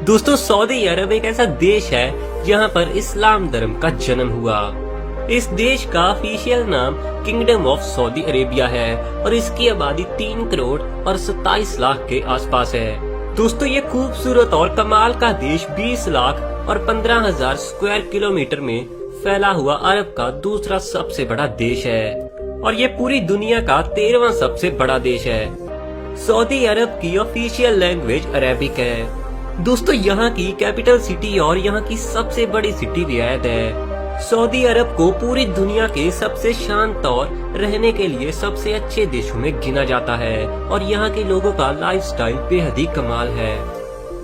दोस्तों, सऊदी अरब एक ऐसा देश है जहां पर इस्लाम धर्म का जन्म हुआ। इस देश का ऑफिशियल नाम किंगडम ऑफ सऊदी अरेबिया है और इसकी आबादी 3 करोड़ और 27 लाख के आसपास है। दोस्तों, ये खूबसूरत और कमाल का देश 20 लाख और 15,000 स्क्वायर किलोमीटर में फैला हुआ अरब का दूसरा सबसे बड़ा देश है और ये पूरी दुनिया का 13वां सबसे बड़ा देश है। सऊदी अरब की ऑफिशियल लैंग्वेज अरेबिक है। दोस्तों, यहाँ की कैपिटल सिटी और यहाँ की सबसे बड़ी सिटी रियाद है। सऊदी अरब को पूरी दुनिया के सबसे शांत और रहने के लिए सबसे अच्छे देशों में गिना जाता है और यहाँ के लोगों का लाइफस्टाइल बेहद ही कमाल है।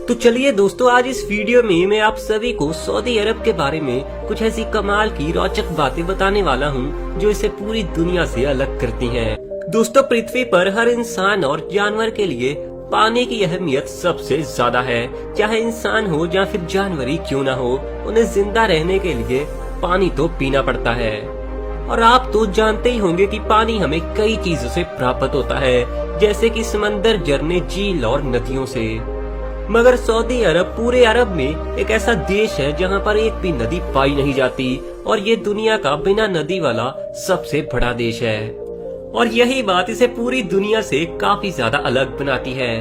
तो चलिए दोस्तों, आज इस वीडियो में मैं आप सभी को सऊदी अरब के बारे में कुछ ऐसी कमाल की रोचक बातें बताने वाला हूँ जो इसे पूरी दुनिया से अलग करती हैं। दोस्तों, पृथ्वी पर हर इंसान और जानवर के लिए पानी की अहमियत सबसे ज्यादा है। चाहे इंसान हो या फिर जानवर ही क्यों ना हो, उन्हें जिंदा रहने के लिए पानी तो पीना पड़ता है। और आप तो जानते ही होंगे कि पानी हमें कई चीजों से प्राप्त होता है, जैसे कि समंदर, झरने, झील और नदियों से। मगर सऊदी अरब पूरे अरब में एक ऐसा देश है जहां पर एक भी नदी पाई नहीं जाती और ये दुनिया का बिना नदी वाला सबसे बड़ा देश है। और यही बात इसे पूरी दुनिया से काफी ज्यादा अलग बनाती है।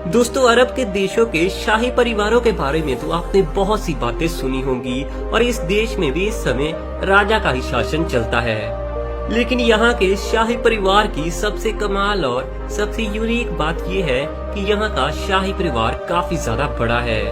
दोस्तों, अरब के देशों के शाही परिवारों के बारे में तो आपने बहुत सी बातें सुनी होंगी और इस देश में भी इस समय राजा का ही शासन चलता है। लेकिन यहाँ के शाही परिवार की सबसे कमाल और सबसे यूनिक बात ये है कि यहाँ का शाही परिवार काफी ज्यादा बड़ा है।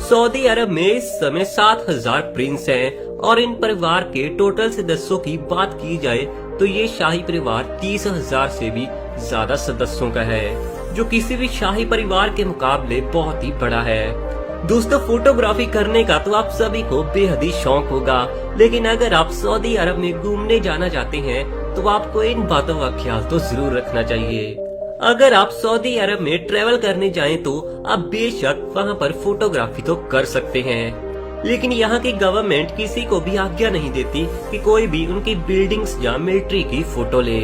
सऊदी अरब में इस समय 7,000 प्रिंस हैं और इन परिवार के टोटल सदस्यों की बात की जाए तो ये शाही परिवार 30,000 से भी ज्यादा सदस्यों का है, जो किसी भी शाही परिवार के मुकाबले बहुत ही बड़ा है। दोस्तों, फोटोग्राफी करने का तो आप सभी को बेहद ही शौक होगा, लेकिन अगर आप सऊदी अरब में घूमने जाना चाहते हैं तो आपको इन बातों का ख्याल तो जरूर रखना चाहिए। अगर आप सऊदी अरब में ट्रेवल करने जाएं तो आप बेशक वहां पर फोटोग्राफी तो कर सकते हैं, लेकिन यहाँ की गवर्नमेंट किसी को भी आज्ञा नहीं देती कि कोई भी उनकी बिल्डिंग्स या मिलिट्री की फोटो ले।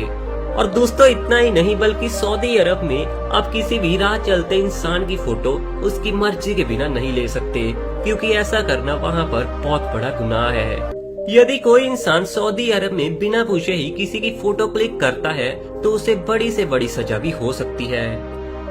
और दोस्तों, इतना ही नहीं बल्कि सऊदी अरब में आप किसी भी राह चलते इंसान की फोटो उसकी मर्जी के बिना नहीं ले सकते, क्योंकि ऐसा करना वहाँ पर बहुत बड़ा गुनाह है। यदि कोई इंसान सऊदी अरब में बिना पूछे ही किसी की फोटो क्लिक करता है तो उसे बड़ी से बड़ी सजा भी हो सकती है।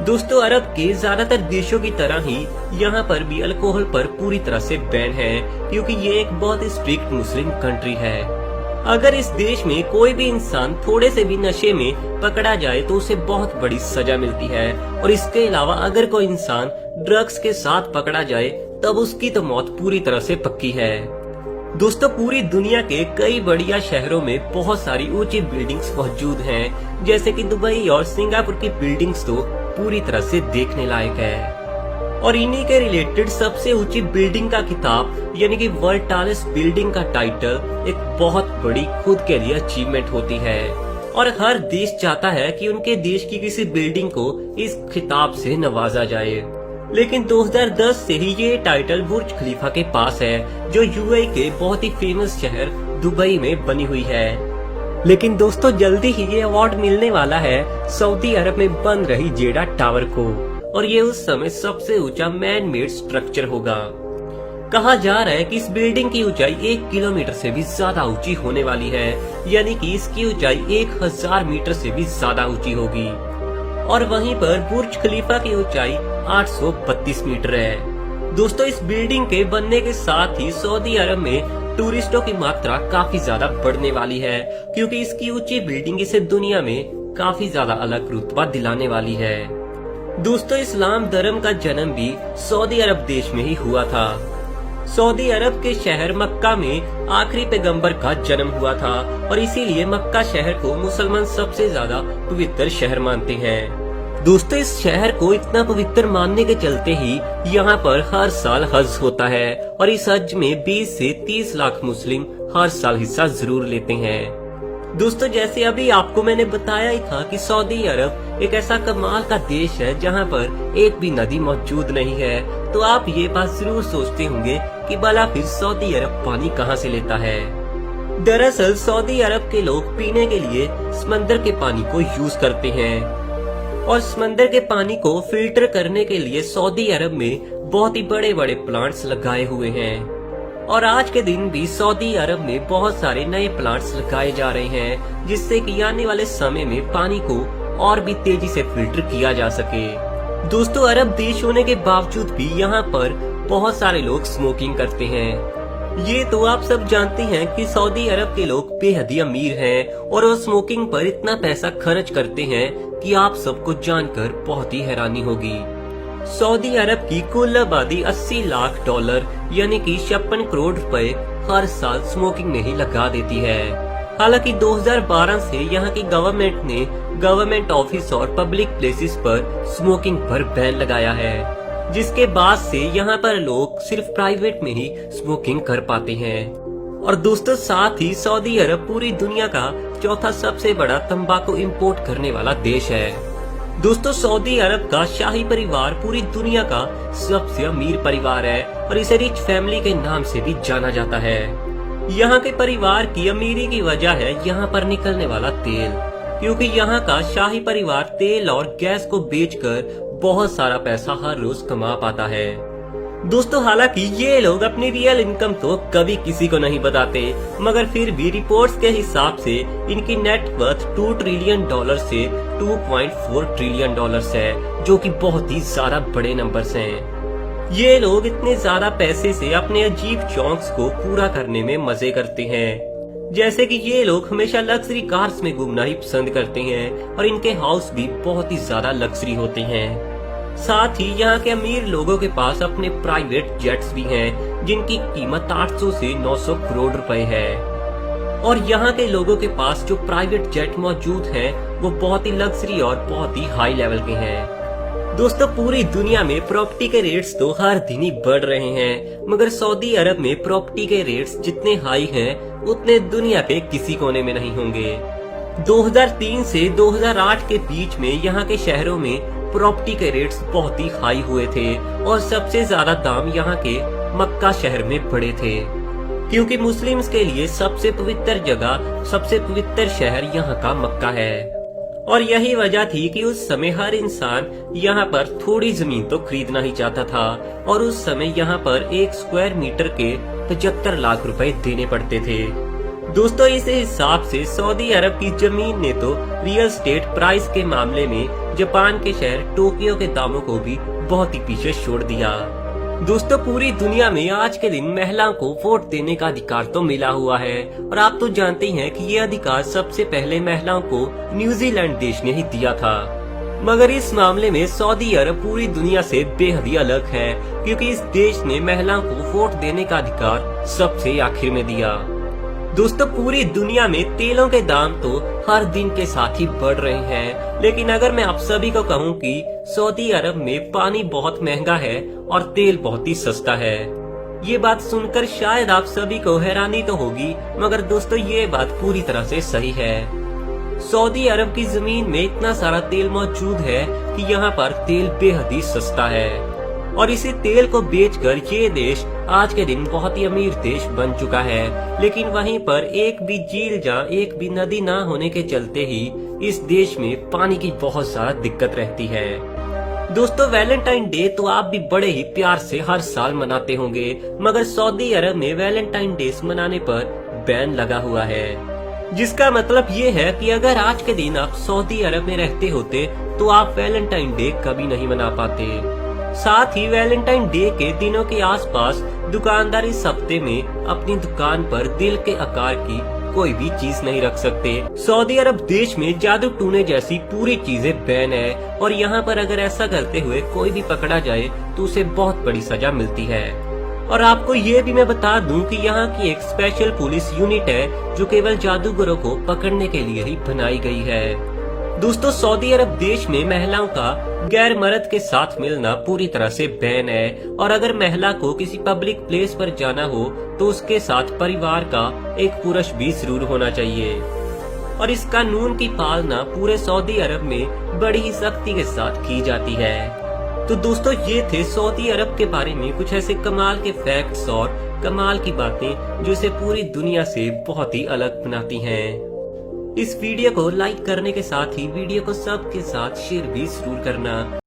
दोस्तों, अरब के ज्यादातर देशों की तरह ही यहाँ पर भी अल्कोहल पर पूरी तरह से बैन है, क्योंकि ये एक बहुत स्ट्रिक्ट मुस्लिम कंट्री है। अगर इस देश में कोई भी इंसान थोड़े से भी नशे में पकड़ा जाए तो उसे बहुत बड़ी सजा मिलती है और इसके अलावा अगर कोई इंसान ड्रग्स के साथ पकड़ा जाए तब उसकी तो मौत पूरी तरह से पक्की है। दोस्तों, पूरी दुनिया के कई बढ़िया शहरों में बहुत सारी ऊंची बिल्डिंग्स मौजूद हैं, जैसे कि दुबई और सिंगापुर की बिल्डिंग्स तो पूरी तरह से देखने लायक है। और इन्हीं के रिलेटेड सबसे ऊंची बिल्डिंग का खिताब यानी कि वर्ल्ड टॉलेस्ट बिल्डिंग का टाइटल एक बहुत बड़ी खुद के लिए अचीवमेंट होती है और हर देश चाहता है कि उनके देश की किसी बिल्डिंग को इस खिताब से नवाजा जाए। लेकिन 2010 से ही ये टाइटल बुर्ज खलीफा के पास है, जो यूएई के बहुत ही फेमस शहर दुबई में बनी हुई है। लेकिन दोस्तों, जल्दी ही ये अवार्ड मिलने वाला है सऊदी अरब में बन रही जेडा टावर को और ये उस समय सबसे ऊंचा मैन मेड स्ट्रक्चर होगा। कहा जा रहा है कि इस बिल्डिंग की ऊंचाई 1 किलोमीटर से भी ज्यादा ऊंची होने वाली है, यानी कि इसकी ऊंचाई 1000 मीटर से भी ज्यादा ऊंची होगी। और वहीं पर बुर्ज खलीफा की ऊंचाई 832 मीटर है। दोस्तों, इस बिल्डिंग के बनने के साथ ही सऊदी अरब में टूरिस्टों की मात्रा काफी ज्यादा बढ़ने वाली है, क्योंकि इसकी ऊंची बिल्डिंग इसे दुनिया में काफी ज्यादा अलग रुतबा दिलाने वाली है। दोस्तों, इस्लाम धर्म का जन्म भी सऊदी अरब देश में ही हुआ था। सऊदी अरब के शहर मक्का में आखिरी पैगंबर का जन्म हुआ था और इसीलिए मक्का शहर को मुसलमान सबसे ज्यादा पवित्र शहर मानते हैं। दोस्तों, इस शहर को इतना पवित्र मानने के चलते ही यहाँ पर हर साल हज होता है और इस हज में 20 से 30 लाख मुस्लिम हर साल हिस्सा जरूर लेते हैं। दोस्तों, जैसे अभी आपको मैंने बताया ही था कि सऊदी अरब एक ऐसा कमाल का देश है जहाँ पर एक भी नदी मौजूद नहीं है, तो आप ये बात जरूर सोचते होंगे कि भला फिर सऊदी अरब पानी कहाँ से लेता है। दरअसल सऊदी अरब के लोग पीने के लिए समंदर के पानी को यूज करते हैं और समंदर के पानी को फिल्टर करने के लिए सऊदी अरब में बहुत ही बड़े बड़े प्लांट्स लगाए हुए हैं और आज के दिन भी सऊदी अरब में बहुत सारे नए प्लांट्स लगाए जा रहे हैं जिससे कि आने वाले समय में पानी को और भी तेजी से फिल्टर किया जा सके। दोस्तों, अरब देश होने के बावजूद भी यहाँ पर बहुत सारे लोग स्मोकिंग करते हैं। ये तो आप सब जानते हैं कि सऊदी अरब के लोग बेहद ही अमीर हैं और वो स्मोकिंग पर इतना पैसा खर्च करते हैं कि आप सबको जानकर बहुत ही हैरानी होगी। सऊदी अरब की कुल आबादी $80 लाख यानी कि 56 करोड़ रुपए हर साल स्मोकिंग में ही लगा देती है। हालांकि 2012 से यहाँ की गवर्नमेंट ने गवर्नमेंट ऑफिस और पब्लिक प्लेसेस पर स्मोकिंग पर बैन लगाया है, जिसके बाद से यहाँ पर लोग सिर्फ प्राइवेट में ही स्मोकिंग कर पाते हैं। और दोस्तों, साथ ही सऊदी अरब पूरी दुनिया का चौथा सबसे बड़ा तंबाकू इंपोर्ट करने वाला देश है। दोस्तों, सऊदी अरब का शाही परिवार पूरी दुनिया का सबसे अमीर परिवार है और इसे रिच फैमिली के नाम से भी जाना जाता है। यहाँ के परिवार की अमीरी की वजह है यहाँ पर निकलने वाला तेल, क्योंकि यहाँ का शाही परिवार तेल और गैस को बेचकर बहुत सारा पैसा हर रोज कमा पाता है। दोस्तों, हालांकि ये लोग अपनी रियल इनकम तो कभी किसी को नहीं बताते, मगर फिर भी रिपोर्ट्स के हिसाब से इनकी नेट वर्थ $2 ट्रिलियन से $2.4 ट्रिलियन है, जो कि बहुत ही ज्यादा बड़े नंबर्स हैं। ये लोग इतने ज्यादा पैसे से अपने अजीब शौक को पूरा करने में मजे करते हैं, जैसे कि ये लोग हमेशा लग्जरी कार्स में घूमना ही पसंद करते हैं और इनके हाउस भी बहुत ही ज्यादा लग्जरी होते हैं। साथ ही यहाँ के अमीर लोगों के पास अपने प्राइवेट जेट्स भी हैं, जिनकी कीमत 800 से 900 करोड़ रुपए है। और यहाँ के लोगों के पास जो प्राइवेट जेट मौजूद हैं, वो बहुत ही लग्जरी और बहुत ही हाई लेवल के हैं। दोस्तों, पूरी दुनिया में प्रॉपर्टी के रेट्स तो हर दिन ही बढ़ रहे हैं, मगर सऊदी अरब में प्रॉपर्टी के रेट्स जितने हाई हैं, उतने दुनिया के किसी कोने में नहीं होंगे। 2003 से 2008 के बीच में यहाँ के शहरों में प्रॉपर्टी के रेट्स बहुत ही हाई हुए थे और सबसे ज्यादा दाम यहाँ के मक्का शहर में बढ़े थे, क्योंकि मुस्लिम्स के लिए सबसे पवित्र जगह, सबसे पवित्र शहर यहाँ का मक्का है। और यही वजह थी कि उस समय हर इंसान यहाँ पर थोड़ी जमीन तो खरीदना ही चाहता था और उस समय यहाँ पर 1 स्क्वायर मीटर के 75 लाख रुपए देने पड़ते थे। दोस्तों, इस हिसाब से सऊदी अरब की जमीन ने तो रियल एस्टेट प्राइस के मामले में जापान के शहर टोक्यो के दामों को भी बहुत ही पीछे छोड़ दिया। दोस्तों, पूरी दुनिया में आज के दिन महिलाओं को वोट देने का अधिकार तो मिला हुआ है और आप तो जानते हैं कि ये अधिकार सबसे पहले महिलाओं को न्यूजीलैंड देश ने ही दिया था। मगर इस मामले में सऊदी अरब पूरी दुनिया से बेहद ही अलग है, क्योंकि इस देश ने महिलाओं को वोट देने का अधिकार सबसे आखिर में दिया। दोस्तों, पूरी दुनिया में तेलों के दाम तो हर दिन के साथ ही बढ़ रहे हैं, लेकिन अगर मैं आप सभी को कहूं कि सऊदी अरब में पानी बहुत महंगा है और तेल बहुत ही सस्ता है, ये बात सुनकर शायद आप सभी को हैरानी तो होगी, मगर दोस्तों ये बात पूरी तरह से सही है। सऊदी अरब की जमीन में इतना सारा तेल मौजूद है कि यहाँ पर तेल बेहद ही सस्ता है और इसी तेल को बेचकर ये देश आज के दिन बहुत ही अमीर देश बन चुका है। लेकिन वहीं पर एक भी झील या एक भी नदी ना होने के चलते ही इस देश में पानी की बहुत ज्यादा दिक्कत रहती है। दोस्तों, वैलेंटाइन डे तो आप भी बड़े ही प्यार से हर साल मनाते होंगे, मगर सऊदी अरब में वैलेंटाइन डे मनाने पर बैन लगा हुआ है, जिसका मतलब ये है कि अगर आज के दिन आप सऊदी अरब में रहते होते तो आप वैलेंटाइन डे कभी नहीं मना पाते। साथ ही वैलेंटाइन डे के दिनों के आसपास दुकानदार इस हफ्ते में अपनी दुकान पर दिल के आकार की कोई भी चीज नहीं रख सकते। सऊदी अरब देश में जादू टूने जैसी पूरी चीजें बैन है और यहाँ पर अगर ऐसा करते हुए कोई भी पकड़ा जाए तो उसे बहुत बड़ी सजा मिलती है। और आपको ये भी मैं बता दूं कि यहाँ की एक स्पेशल पुलिस यूनिट है जो केवल जादूगरों को पकड़ने के लिए ही बनाई गई है। दोस्तों, सऊदी अरब देश में महिलाओं का गैर मर्द के साथ मिलना पूरी तरह से बैन है और अगर महिला को किसी पब्लिक प्लेस पर जाना हो तो उसके साथ परिवार का एक पुरुष भी जरूर होना चाहिए। और इस कानून की पालना पूरे सऊदी अरब में बड़ी ही सख्ती के साथ की जाती है। तो दोस्तों ये थे सऊदी अरब के बारे में कुछ ऐसे कमाल के फैक्ट्स और कमाल की बातें जो इसे पूरी दुनिया से बहुत ही अलग बनाती हैं। इस वीडियो को लाइक करने के साथ ही वीडियो को सबके साथ शेयर भी जरूर करना।